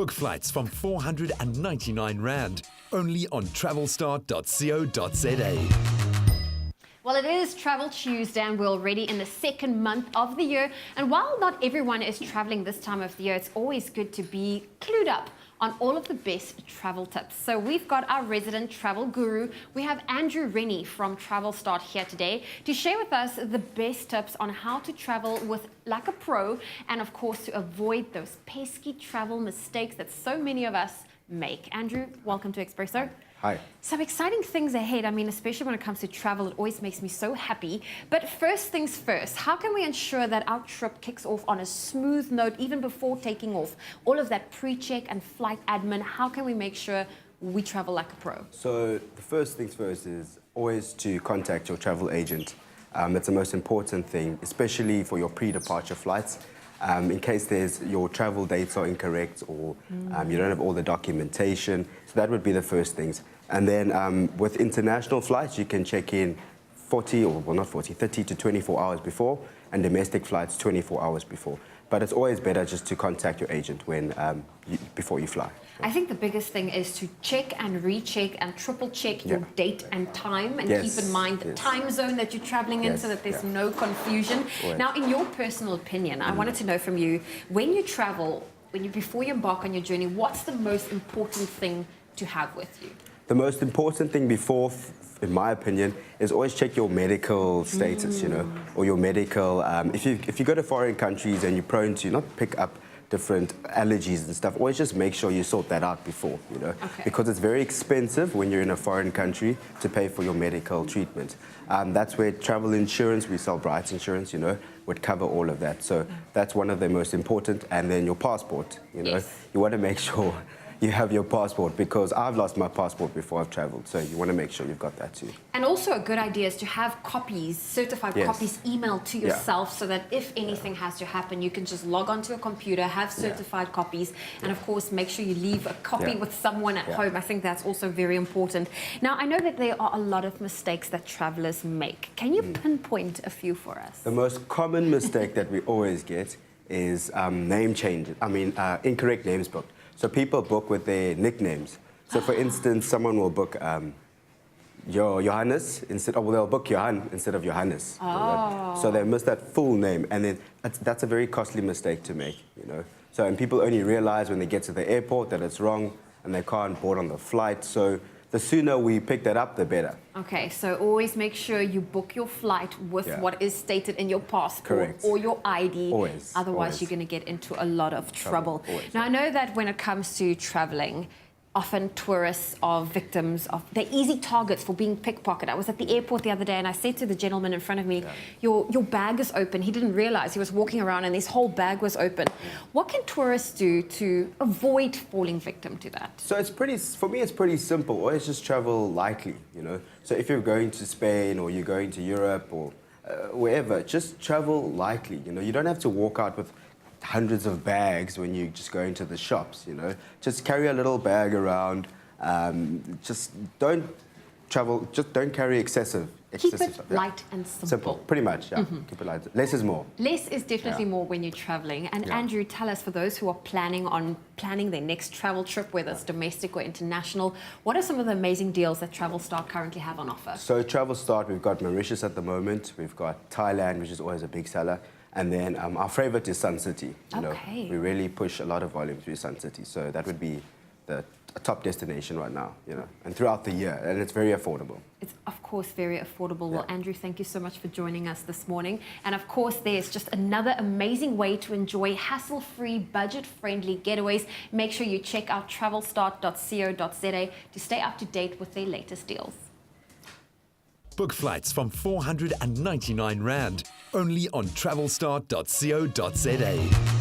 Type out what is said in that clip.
Book flights from 499 Rand, only on travelstart.co.za. Well, it is Travel Tuesday and we're already in the second month of the year. And while not everyone is traveling this time of the year, it's always good to be clued up on all of the best travel tips. So we've got our resident travel guru. We have Andrew Rennie from Travelstart here today to share with us the best tips on how to travel like a pro, and of course to avoid those pesky travel mistakes that so many of us make. Andrew, welcome to Expresso. Hi. Some exciting things ahead. I mean, especially when it comes to travel, it always makes me so happy. But first things first, how can we ensure that our trip kicks off on a smooth note even before taking off? All of that pre-check and flight admin, how can we make sure we travel like a pro? So the first things first is always to contact your travel agent. That's the most important thing, especially for your pre-departure flights. In case your travel dates are incorrect or you don't have all the documentation. So that would be the first things. And then with international flights, you can check in 30 to 24 hours before, and domestic flights 24 hours before. But it's always better just to contact your agent before you fly. I think the biggest thing is to check and recheck and triple check your date and time, and keep in mind the time zone that you're traveling in so that there's no confusion. Now, in your personal opinion, I wanted to know from you, when you travel, before you embark on your journey, what's the most important thing to have with you? The most important thing before, in my opinion, is always check your medical status, or your medical. If you go to foreign countries and you're prone to not pick up different allergies and stuff, always just make sure you sort that out before, because it's very expensive when you're in a foreign country to pay for your medical treatment. That's where travel insurance, we sell Bright Insurance, would cover all of that. So that's one of the most important. And then your passport, you want to make sure you have your passport, because I've lost my passport before I've traveled. So you want to make sure you've got that too. And also a good idea is to have copies, certified copies emailed to yourself so that if anything has to happen, you can just log onto a computer, have certified copies, and of course, make sure you leave a copy with someone at home. I think that's also very important. Now, I know that there are a lot of mistakes that travelers make. Can you pinpoint a few for us? The most common mistake that we always get is name changes. Incorrect names booked. So people book with their nicknames. So for instance, someone will book Johannes they'll book Johan instead of Johannes. So they miss that full name, and then that's a very costly mistake to make, So, and people only realize when they get to the airport that it's wrong and they can't board on the flight. So the sooner we pick that up, the better. Okay, so always make sure you book your flight with what is stated in your passport or your ID. Otherwise, you're going to get into a lot of trouble. Now, I know that when it comes to traveling, often tourists are victims of, they're easy targets for being pickpocketed. I was at the airport the other day and I said to the gentleman in front of me, your bag is open. He didn't realize he was walking around and his whole bag was open. What can tourists do to avoid falling victim to that? So for me, it's pretty simple. Always just travel lightly, So if you're going to Spain or you're going to Europe or wherever, just travel lightly, You don't have to walk out with hundreds of bags when you just go into the shops, Just carry a little bag around. Just don't carry excessive Keep it stuff. light and simple. Pretty much, Keep it light. Less is more. Less is definitely more when you're traveling. And Andrew, tell us, for those who are planning their next travel trip, whether it's domestic or international, what are some of the amazing deals that Travelstart currently have on offer? So Travelstart, we've got Mauritius at the moment. We've got Thailand, which is always a big seller. And then our favorite is Sun City. We really push a lot of volume through Sun City. So that would be a top destination right now, and throughout the year. And it's very affordable. It's, of course, very affordable. Well, Andrew, thank you so much for joining us this morning. And, of course, there's just another amazing way to enjoy hassle-free, budget-friendly getaways. Make sure you check out travelstart.co.za to stay up to date with their latest deals. Book flights from 499 Rand, only on travelstart.co.za.